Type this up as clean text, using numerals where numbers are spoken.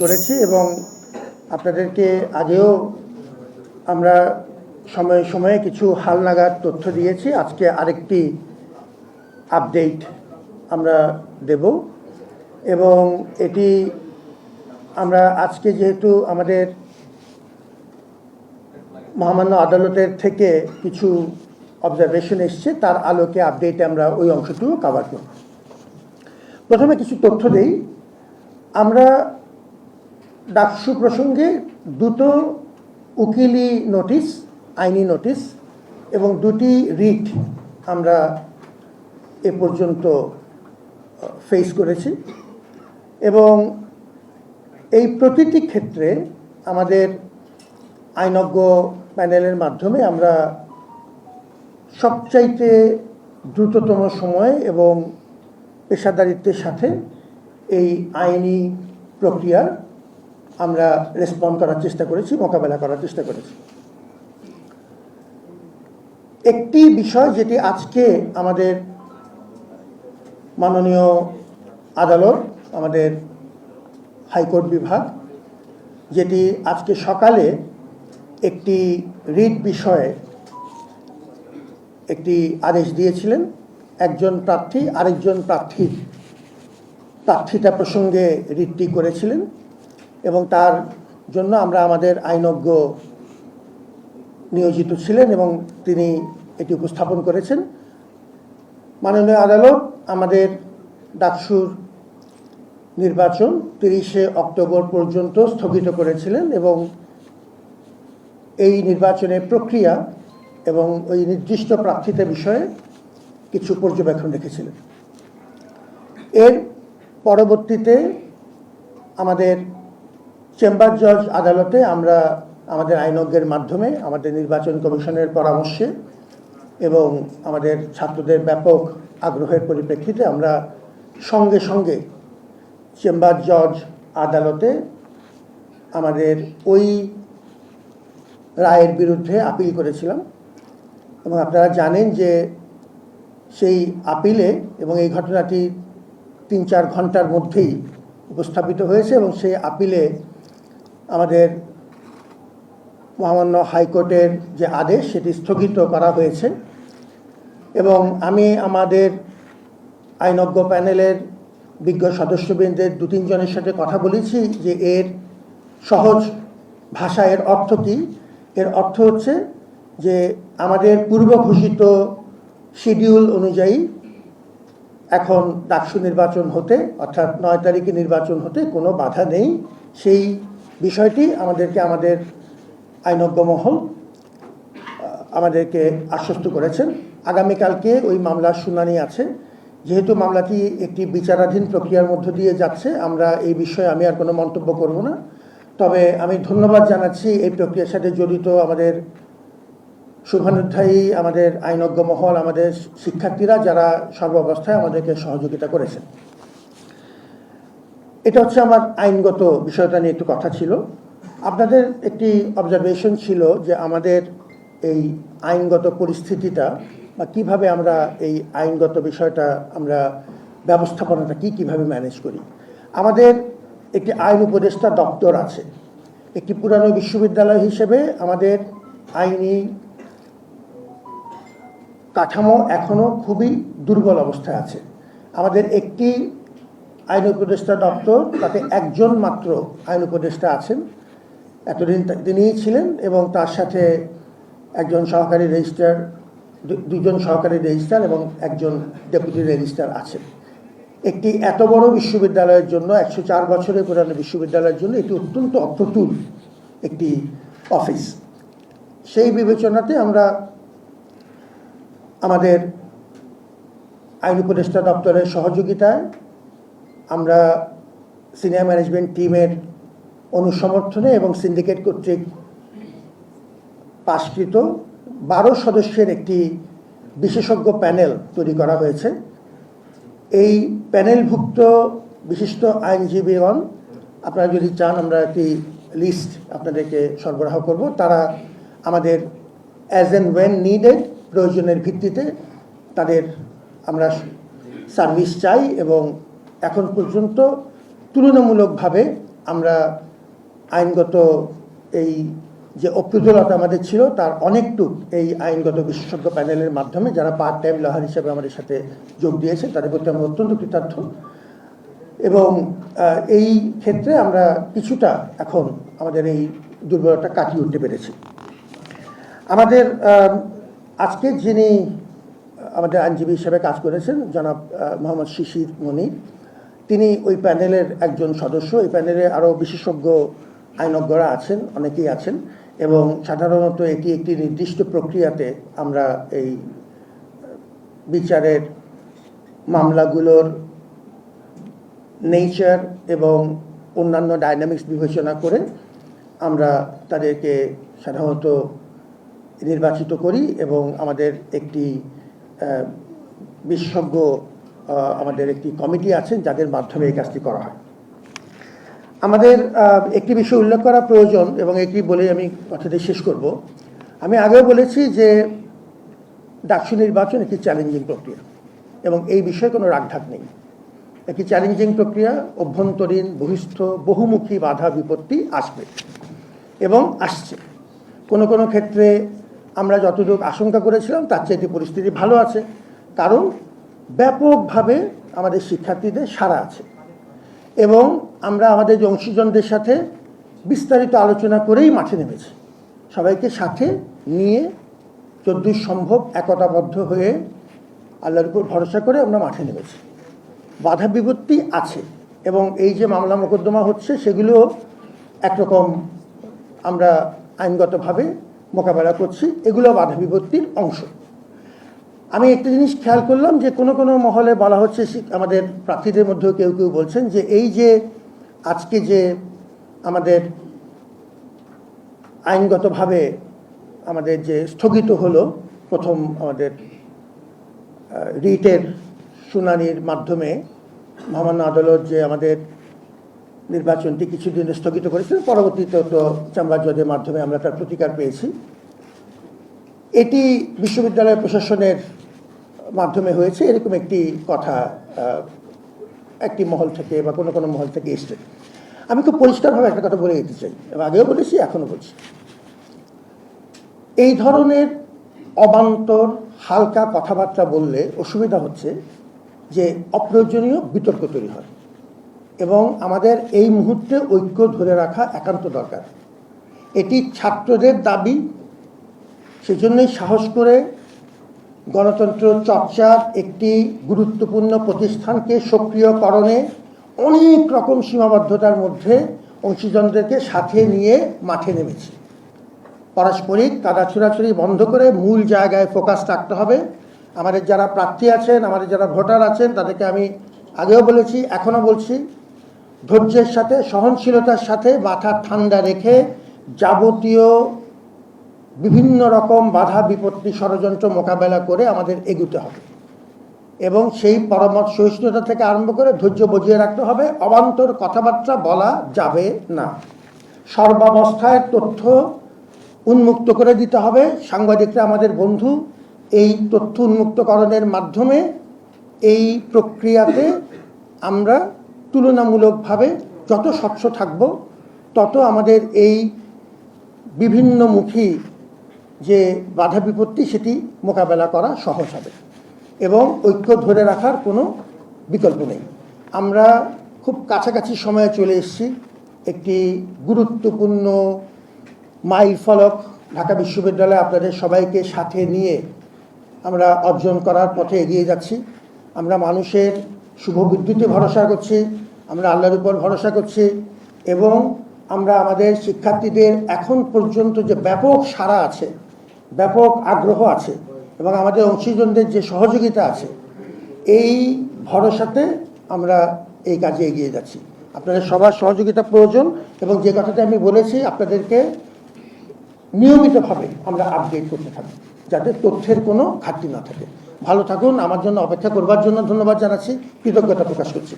করেছি এবং আপনাদেরকে আগেও আমরা সময়ে সময়ে কিছু হালনাগাদ তথ্য দিয়েছি। আজকে আরেকটি আপডেট আমরা দেব এবং এটি আমরা আজকে যেহেতু আমাদের মহামান্য আদালতের থেকে কিছু অবজারভেশন এসছে, তার আলোকে আপডেটে আমরা ওই অংশটুকু কভার করব। প্রথমে কিছু তথ্য দেই। আমরা ডাকসু প্রসঙ্গে দুটো উকিলি নোটিশ, আইনি নোটিশ এবং দুটি রিট আমরা এ পর্যন্ত ফেস করেছি এবং এই প্রতিটি ক্ষেত্রে আমাদের আইনজ্ঞ প্যানেলের মাধ্যমে আমরা সবচাইতে দ্রুততম সময়ে এবং পেশাদারিত্বের সাথে এই আইনি প্রক্রিয়া আমরা রেসপন্ড করার চেষ্টা করেছি, মোকাবেলা করার চেষ্টা করেছি। একটি বিষয় যেটি আজকে আমাদের মাননীয় আদালত, আমাদের হাইকোর্ট বিভাগ, যেটি আজকে সকালে একটি রিট বিষয়ে একটি আদেশ দিয়েছিলেন। একজন প্রার্থী আরেকজন প্রার্থিতা প্রসঙ্গে রিটটি করেছিলেন এবং তার জন্য আমরা আমাদের আইনজ্ঞ নিয়োজিত ছিলেন এবং তিনি এটি উপস্থাপন করেছেন। মাননীয় আদালত আমাদের ডাকসুর নির্বাচন 30শে অক্টোবর পর্যন্ত স্থগিত করেছিলেন এবং এই নির্বাচনের প্রক্রিয়া এবং ওই নির্দিষ্ট প্রার্থিতা বিষয়ে কিছু পর্যবেক্ষণ রেখেছিলেন। এর পরবর্তীতে আমাদের চেম্বার জজ আদালতে আমরা আমাদের আইনজ্ঞের মাধ্যমে, আমাদের নির্বাচন কমিশনের পরামর্শে এবং আমাদের ছাত্রদের ব্যাপক আগ্রহের পরিপ্রেক্ষিতে আমরা সঙ্গে সঙ্গে চেম্বার জজ আদালতে আমাদের ওই রায়ের বিরুদ্ধে আপিল করেছিলাম এবং আপনারা জানেন যে সেই আপিলে এবং এই ঘটনাটি 3-4 ঘন্টার মধ্যেই উপস্থাপিত হয়েছে এবং সেই আপিলে আমাদের মহামান্য হাইকোর্টের যে আদেশ সেটি স্থগিত করা হয়েছে এবং আমি আমাদের আইনজ্ঞ প্যানেলের বিজ্ঞ সদস্যবৃন্দের 2-3 জনের সাথে কথা বলেছি যে এর সহজ ভাষা, এর অর্থ কী। এর অর্থ হচ্ছে যে আমাদের পূর্ব ঘোষিত শিডিউল অনুযায়ী এখন ডাকসু নির্বাচন হতে, অর্থাৎ 9 তারিখে নির্বাচন হতে কোনো বাধা নেই। সেই বিষয়টি আমাদেরকে আমাদের আইনজ্ঞ মহল আমাদেরকে আশ্বস্ত করেছেন। আগামীকালকে ওই মামলার শুনানি আছে। যেহেতু মামলাটি একটি বিচারাধীন প্রক্রিয়ার মধ্য দিয়ে যাচ্ছে, আমরা এই বিষয়ে আমি আর কোনো মন্তব্য করব না। তবে আমি ধন্যবাদ জানাচ্ছি এই প্রক্রিয়ার সাথে জড়িত আমাদের শুভানুধ্যায়ী, আমাদের আইনজ্ঞ মহল, আমাদের শিক্ষার্থীরা, যারা সর্বাবস্থায় আমাদেরকে সহযোগিতা করেছেন। এটা হচ্ছে আমার আইনগত বিষয়টা নিয়ে একটু কথা ছিল। আপনাদের একটি অবজারভেশন ছিল যে আমাদের এই আইনগত পরিস্থিতিটা বা কীভাবে আমরা এই আইনগত বিষয়টা আমরা ব্যবস্থাপনাটা কীভাবে ম্যানেজ করি। আমাদের একটি আইন উপদেষ্টা দপ্তর আছে। একটি পুরানো বিশ্ববিদ্যালয় হিসেবে আমাদের আইনি কাঠামো এখনও খুবই দুর্বল অবস্থায় আছে। আমাদের একটি আইন উপদেষ্টা দপ্তর, তাতে একজন মাত্র আইন উপদেষ্টা আছেন, এতদিন তিনিই ছিলেন এবং তার সাথে একজন সহকারী রেজিস্ট্রার, 2জন সহকারী রেজিস্ট্রার এবং একজন ডেপুটি রেজিস্ট্রার আছেন। একটি এত বড় বিশ্ববিদ্যালয়ের জন্য, 104 বছরের পুরানো বিশ্ববিদ্যালয়ের জন্য এটি অত্যন্ত অপ্রতুল একটি অফিস। সেই বিবেচনাতে আমরা আমাদের আইন উপদেষ্টা দপ্তরের সহযোগিতায় আমরা সিনিয়র ম্যানেজমেন্ট টিমের অনুসমর্থনে এবং সিন্ডিকেট কর্তৃক পাশকৃত 12 সদস্যের একটি বিশেষজ্ঞ প্যানেল তৈরি করা হয়েছে। এই প্যানেলভুক্ত বিশিষ্ট আইনজীবীগণ, আপনারা যদি চান আমরা একটি লিস্ট আপনাদেরকে সরবরাহ করব। তারা আমাদের অ্যাজ অ্যান্ড ওয়েন নিডেড, প্রয়োজনের ভিত্তিতে তাদের আমরা সার্ভিস চাই এবং এখন পর্যন্ত তুলনামূলকভাবে আমরা আইনগত এই যে অপ্রতুলতা আমাদের ছিল তার অনেকটুক এই আইনগত বিশেষজ্ঞ প্যানেলের মাধ্যমে যারা পার্ট টাইম লয়ার হিসেবে আমাদের সাথে যোগ দিয়েছে তাদের প্রতি আমরা অত্যন্ত কৃতার্থ এবং এই ক্ষেত্রে আমরা কিছুটা এখন আমাদের এই দুর্বলতা কাটিয়ে উঠতে পেরেছি। আমাদের আজকে যিনি আমাদের আইনজীবী হিসেবে কাজ করেছেন জনাব মোহাম্মদ শিশির মনির, তিনি ওই প্যানেলের একজন সদস্য। এই প্যানেলে আরও বিশেষজ্ঞ আইনজ্ঞরা আছেন, অনেকেই আছেন এবং সাধারণত এটি একটি নির্দিষ্ট প্রক্রিয়াতে আমরা এই বিচারের মামলাগুলোর নেচার এবং অন্যান্য ডাইনামিক্স বিবেচনা করে আমরা তাদেরকে সাধারণত নির্বাচিত করি এবং আমাদের একটি বিশেষজ্ঞ আমাদের একটি কমিটি আছেন যাদের মাধ্যমে এই কাজটি করা হয়। আমাদের একটি বিষয় উল্লেখ করা প্রয়োজন এবং এটি বলে আমি কথাটি শেষ করব। আমি আগেও বলেছি যে ডাকসু নির্বাচন একটি চ্যালেঞ্জিং প্রক্রিয়া এবং এই বিষয়ে কোনো রাগঢাক নেই। একটি চ্যালেঞ্জিং প্রক্রিয়া, অভ্যন্তরীণ বহিস্থ বহুমুখী বাধা বিপত্তি আসবে এবং আসছে। কোনো কোনো ক্ষেত্রে আমরা যতটুকু আশঙ্কা করেছিলাম তার চেয়ে পরিস্থিতি ভালো আছে, কারণ ব্যাপকভাবে আমাদের শিক্ষার্থীদের সাড়া আছে এবং আমরা আমাদের অংশীজনদের সাথে বিস্তারিত আলোচনা করেই মাঠে নেমেছি। সবাইকে সাথে নিয়ে যতদূর সম্ভব একতাবদ্ধ হয়ে আল্লাহর উপর ভরসা করে আমরা মাঠে নেমেছি। বাধা বিপত্তি আছে এবং এই যে মামলা মোকদ্দমা হচ্ছে সেগুলো একরকম আমরা আইনগতভাবে মোকাবেলা করছি, এগুলো বাধা বিপত্তির অংশ। আমি একটা জিনিস খেয়াল করলাম যে কোনো কোনো মহলে বলা হচ্ছে, আমাদের প্রার্থীদের মধ্যেও কেউ কেউ বলছেন যে এই যে আজকে যে আমাদের আইনগতভাবে আমাদের যে স্থগিত হলো প্রথম আমাদের রিটের শুনানির মাধ্যমে মহামান্য আদালত যে আমাদের নির্বাচনটি কিছুদিন স্থগিত করেছিলেন, পরবর্তীতে তো চেম্বার জজের মাধ্যমে আমরা তার প্রতিকার পেয়েছি। এটি বিশ্ববিদ্যালয় প্রশাসনের মাধ্যমে হয়েছে এরকম একটি কথা একটি মহল থেকে বা কোনো কোনো মহল থেকে এসছে। আমি খুব পরিষ্কারভাবে একটা কথা বলে দিতে চাই, আগেও বলেছি এখনও বলছি, এই ধরনের অবান্তর হালকা কথাবার্তা বললে অসুবিধা হচ্ছে যে অপ্রয়োজনীয় বিতর্ক তৈরি হয় এবং আমাদের এই মুহূর্তে ঐক্য ধরে রাখা একান্ত দরকার। এটি ছাত্রদের দাবি, সেজন্যই সাহস করে গণতন্ত্র চর্চার একটি গুরুত্বপূর্ণ প্রতিষ্ঠানকে সক্রিয়করণে অনেক রকম সীমাবদ্ধতার মধ্যে অংশীজনদেরকে সাথে নিয়ে মাঠে নেমেছি। পারস্পরিক কাদা ছোড়াছুড়ি বন্ধ করে মূল জায়গায় ফোকাস রাখতে হবে। আমাদের যারা প্রার্থী আছেন, আমাদের যারা ভোটার আছেন, তাদেরকে আমি আগেও বলেছি এখনও বলছি, ধৈর্যের সাথে সহনশীলতার সাথে মাথা ঠান্ডা রেখে যাবতীয় বিভিন্ন রকম বাধা বিপত্তি ষড়যন্ত্র মোকাবেলা করে আমাদের এগুতে হবে এবং সেই পরমত সহিষ্ণুতা থেকে আরম্ভ করে ধৈর্য বজিয়ে রাখতে হবে। অবান্তর কথাবার্তা বলা যাবে না। সর্বাবস্থায় তথ্য উন্মুক্ত করে দিতে হবে। সাংবাদিকরা আমাদের বন্ধু, এই তথ্য উন্মুক্তকরণের মাধ্যমে এই প্রক্রিয়াতে আমরা তুলনামূলকভাবে যত স্বচ্ছ থাকব তত আমাদের এই বিভিন্নমুখী যে বাধা বিপত্তি সেটি মোকাবেলা করা সহজ হবে এবং ঐক্য ধরে রাখার কোনো বিকল্প নেই। আমরা খুব কাছাকাছি সময়ে চলে এসেছি। একটি গুরুত্বপূর্ণ মাইল ফলক ঢাকা বিশ্ববিদ্যালয়ে আপনাদের সবাইকে সাথে নিয়ে আমরা অর্জন করার পথে এগিয়ে যাচ্ছি। আমরা মানুষের শুভ বুদ্ধিতে ভরসা করছি, আমরা আল্লাহর উপর ভরসা করছি এবং আমরা আমাদের শিক্ষার্থীদের এখন পর্যন্ত যে ব্যাপক সাড়া আছে, ব্যাপক আগ্রহ আছে এবং আমাদের অংশীজনদের যে সহযোগিতা আছে, এই ভরসাতে আমরা এই কাজে এগিয়ে যাচ্ছি। আপনাদের সবার সহযোগিতা প্রয়োজন এবং যে কথাটা আমি বলেছি আপনাদেরকে নিয়মিতভাবে আমরা আপডেট করতে থাকি যাতে তথ্যের কোনো ঘাটতি না থাকে। ভালো থাকুন। আমার জন্য অপেক্ষা করবার জন্য ধন্যবাদ জানাচ্ছি, কৃতজ্ঞতা প্রকাশ করছি।